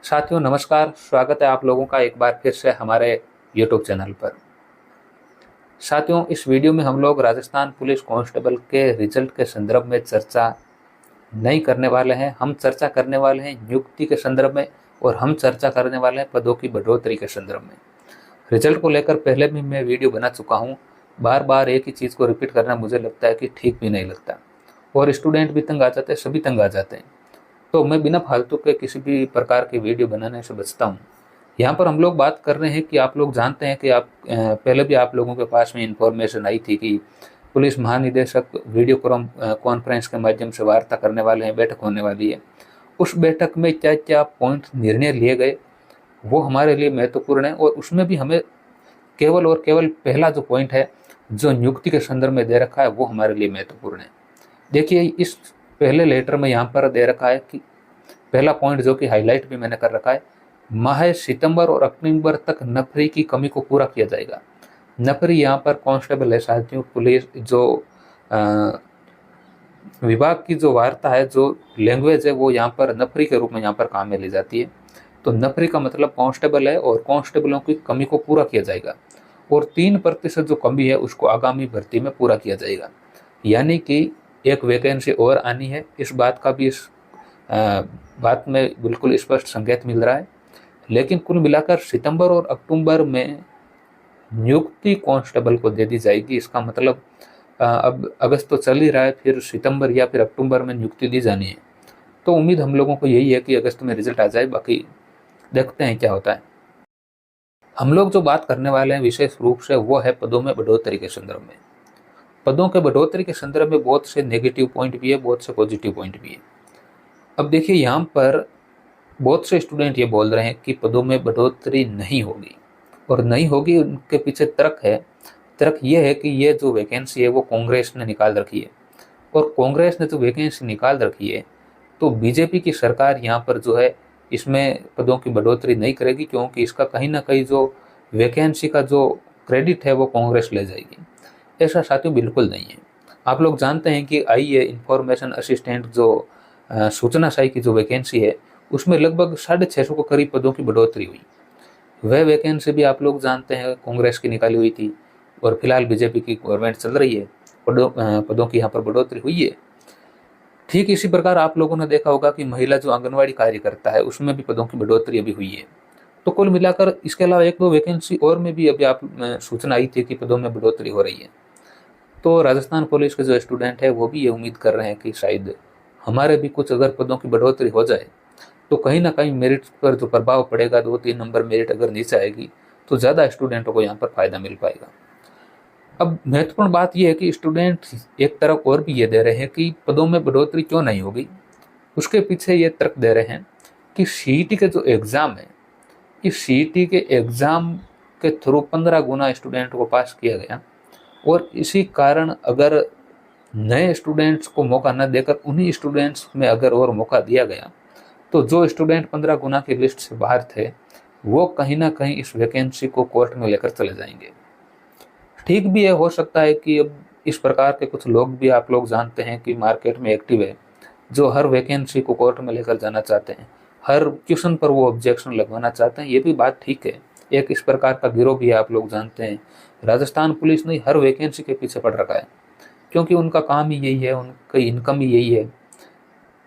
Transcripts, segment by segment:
साथियों नमस्कार, स्वागत है आप लोगों का एक बार फिर से हमारे YouTube चैनल पर। साथियों, इस वीडियो में हम लोग राजस्थान पुलिस कांस्टेबल के रिजल्ट के संदर्भ में चर्चा नहीं करने वाले हैं। हम चर्चा करने वाले हैं नियुक्ति के संदर्भ में और हम चर्चा करने वाले हैं पदों की बढ़ोतरी के संदर्भ में। रिजल्ट को लेकर पहले भी मैं वीडियो बना चुका हूँ। बार बार एक ही चीज़ को रिपीट करना मुझे लगता है कि ठीक भी नहीं लगता और स्टूडेंट भी तंग आ जाते हैं, सभी तंग आ जाते हैं। तो मैं बिना फालतू के किसी भी प्रकार की वीडियो बनाने से बचता हूँ। यहाँ पर हम लोग बात कर रहे हैं कि आप लोग जानते हैं कि आप पहले भी आप लोगों के पास में इंफॉर्मेशन आई थी कि पुलिस महानिदेशक वीडियो कॉन्फ्रेंस के माध्यम से वार्ता करने वाले हैं, बैठक होने वाली है। उस बैठक में क्या क्या पॉइंट निर्णय लिए गए वो हमारे लिए महत्वपूर्ण है और उसमें भी हमें केवल और केवल पहला जो पॉइंट है जो नियुक्ति के संदर्भ में दे रखा है वो हमारे लिए महत्वपूर्ण है। देखिए, इस पहले लेटर में यहाँ पर दे रखा है कि पहला पॉइंट जो कि हाईलाइट भी मैंने कर रखा है, माह सितंबर और अक्टूबर तक नफरी की कमी को पूरा किया जाएगा। नफरी यहाँ पर कांस्टेबल है साथियों, पुलिस जो विभाग की जो वार्ता है, जो लैंग्वेज है, वो यहाँ पर नफरी के रूप में यहाँ पर काम में ली जाती है। तो नफरी का मतलब कांस्टेबल है और कांस्टेबलों की कमी को पूरा किया जाएगा और 3% जो कमी है उसको आगामी भर्ती में पूरा किया जाएगा। यानी कि एक वैकेंसी और आनी है, इस बात का भी इस बात में बिल्कुल स्पष्ट संकेत मिल रहा है। लेकिन कुल मिलाकर सितंबर और अक्टूबर में नियुक्ति कांस्टेबल को दे दी जाएगी। इसका मतलब अब अगस्त तो चल ही रहा है, फिर सितंबर या फिर अक्टूबर में नियुक्ति दी जानी है। तो उम्मीद हम लोगों को यही है कि अगस्त में रिजल्ट आ जाए, बाकी देखते हैं क्या होता है। हम लोग जो बात करने वाले हैं विशेष रूप से वो है पदों में बढ़ोतरी के संदर्भ में। पदों के बढ़ोतरी के संदर्भ में बहुत से नेगेटिव पॉइंट भी है, बहुत से पॉजिटिव पॉइंट भी है। अब देखिए, यहाँ पर बहुत से स्टूडेंट ये बोल रहे हैं कि पदों में बढ़ोतरी नहीं होगी और नहीं होगी, उनके पीछे तर्क है। तर्क ये है कि ये जो वैकेंसी है वो कांग्रेस ने निकाल रखी है और कांग्रेस ने जो वैकेंसी निकाल रखी है तो बीजेपी की सरकार यहाँ पर जो है इसमें पदों की बढ़ोतरी नहीं करेगी, क्योंकि इसका कहीं ना कहीं जो वैकेंसी का जो क्रेडिट है वो कांग्रेस ले जाएगी। ऐसा साथियों बिल्कुल नहीं है। आप लोग जानते हैं कि आई है इंफॉर्मेशन असिस्टेंट जो सूचना सहायक की जो वैकेंसी है उसमें लगभग 650 को करीब पदों की बढ़ोतरी हुई। वह वैकेंसी भी आप लोग जानते हैं कांग्रेस की निकाली हुई थी और फिलहाल बीजेपी की गवर्नमेंट चल रही है, पदों की यहाँ पर बढ़ोतरी हुई है। ठीक इसी प्रकार आप लोगों ने देखा होगा कि महिला जो आंगनवाड़ी कार्यकर्ता है उसमें भी पदों की बढ़ोतरी अभी हुई है। तो कुल मिलाकर इसके अलावा एक दो वैकेंसी और में भी अभी आप सूचना आई थी कि पदों में बढ़ोतरी हो रही है। तो राजस्थान पुलिस के जो स्टूडेंट है वो भी ये उम्मीद कर रहे हैं कि शायद हमारे भी कुछ अगर पदों की बढ़ोतरी हो जाए तो कहीं ना कहीं मेरिट पर जो प्रभाव पड़ेगा, 2-3 नंबर मेरिट अगर नीचे आएगी तो ज़्यादा स्टूडेंटों को यहाँ पर फायदा मिल पाएगा। अब महत्वपूर्ण बात यह है कि स्टूडेंट एक तरफ और भी ये दे रहे हैं कि पदों में बढ़ोतरी क्यों नहीं होगी। उसके पीछे ये तर्क दे रहे हैं कि सीईटी के जो एग्ज़ाम है, इस सीईटी के एग्ज़ाम के थ्रू 15 गुना स्टूडेंट को पास किया गया और इसी कारण अगर नए स्टूडेंट्स को मौका न देकर उन्हीं स्टूडेंट्स में अगर और मौका दिया गया तो जो स्टूडेंट 15 गुना की लिस्ट से बाहर थे वो कहीं ना कहीं इस वैकेंसी को कोर्ट में लेकर चले जाएंगे। ठीक भी है, हो सकता है कि अब इस प्रकार के कुछ लोग भी आप लोग जानते हैं कि मार्केट में एक्टिव है, जो हर वैकेंसी को कोर्ट में लेकर जाना चाहते हैं, हर क्वेश्चन पर वो ऑब्जेक्शन लगवाना चाहते हैं। ये भी बात ठीक है, एक इस प्रकार का गिरोह भी है, आप लोग जानते हैं। राजस्थान पुलिस ने हर वैकेंसी के पीछे पड़ रखा है क्योंकि उनका काम ही यही है, उनकी इनकम ही यही है।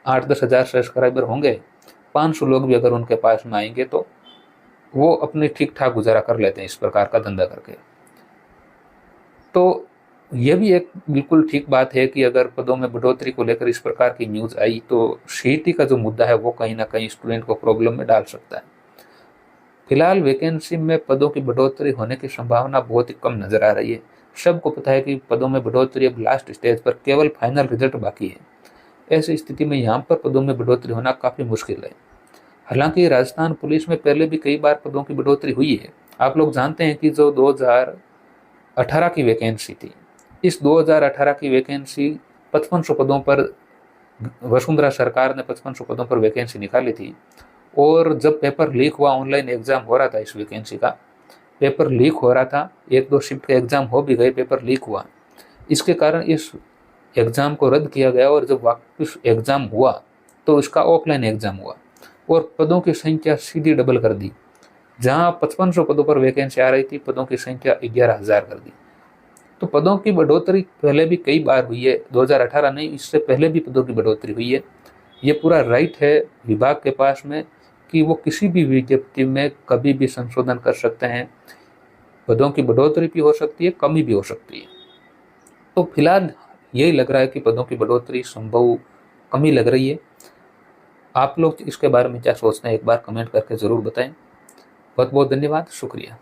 8-10 हज़ार सब्सक्राइबर होंगे, 500 लोग भी अगर उनके पास में आएंगे तो वो अपने ठीक ठाक गुजारा कर लेते हैं इस प्रकार का धंधा करके। तो ये भी एक बिल्कुल ठीक बात है कि अगर पदों में बढ़ोतरी को लेकर इस प्रकार की न्यूज़ आई तो सीईटी का जो मुद्दा है वो कहीं ना कहीं स्टूडेंट को प्रॉब्लम में डाल सकता है। फिलहाल वैकेंसी में पदों की बढ़ोतरी होने की संभावना बहुत ही कम नजर आ रही है। सबको पता है कि पदों में बढ़ोतरी अब लास्ट स्टेज पर, केवल फाइनल रिजल्ट बाकी है। ऐसी स्थिति में यहाँ पर पदों में बढ़ोतरी होना काफ़ी मुश्किल है। हालांकि राजस्थान पुलिस में पहले भी कई बार पदों की बढ़ोतरी हुई है। आप लोग जानते हैं कि जो 2018 की वैकेंसी थी, इस 2018 की वैकेंसी 5500 पदों पर, वसुंधरा सरकार ने 5500 पदों पर वैकेंसी निकाली थी और जब पेपर लीक हुआ, ऑनलाइन एग्जाम हो रहा था, इस वैकेंसी का पेपर लीक हो रहा था, 1-2 शिफ्ट के एग्जाम हो भी गए, पेपर लीक हुआ। इसके कारण इस एग्ज़ाम को रद्द किया गया और जब वापस एग्ज़ाम हुआ तो इसका ऑफलाइन एग्ज़ाम हुआ। और पदों की संख्या सीधी डबल कर दी। जहां 5500 पदों पर वैकेंसी आ रही थी, पदों की संख्या 11,000 कर दी। तो पदों की बढ़ोतरी पहले भी कई बार हुई है, 2018 नहीं, इससे पहले भी पदों की बढ़ोतरी हुई है। ये पूरा राइट है विभाग के पास में कि वो किसी भी विज्ञप्ति में कभी भी संशोधन कर सकते हैं। पदों की बढ़ोतरी भी हो सकती है, कमी भी हो सकती है। तो फिलहाल यही लग रहा है कि पदों की बढ़ोतरी संभव कमी लग रही है। आप लोग इसके बारे में क्या सोचते हैं, एक बार कमेंट करके जरूर बताएं। बहुत बहुत धन्यवाद, शुक्रिया।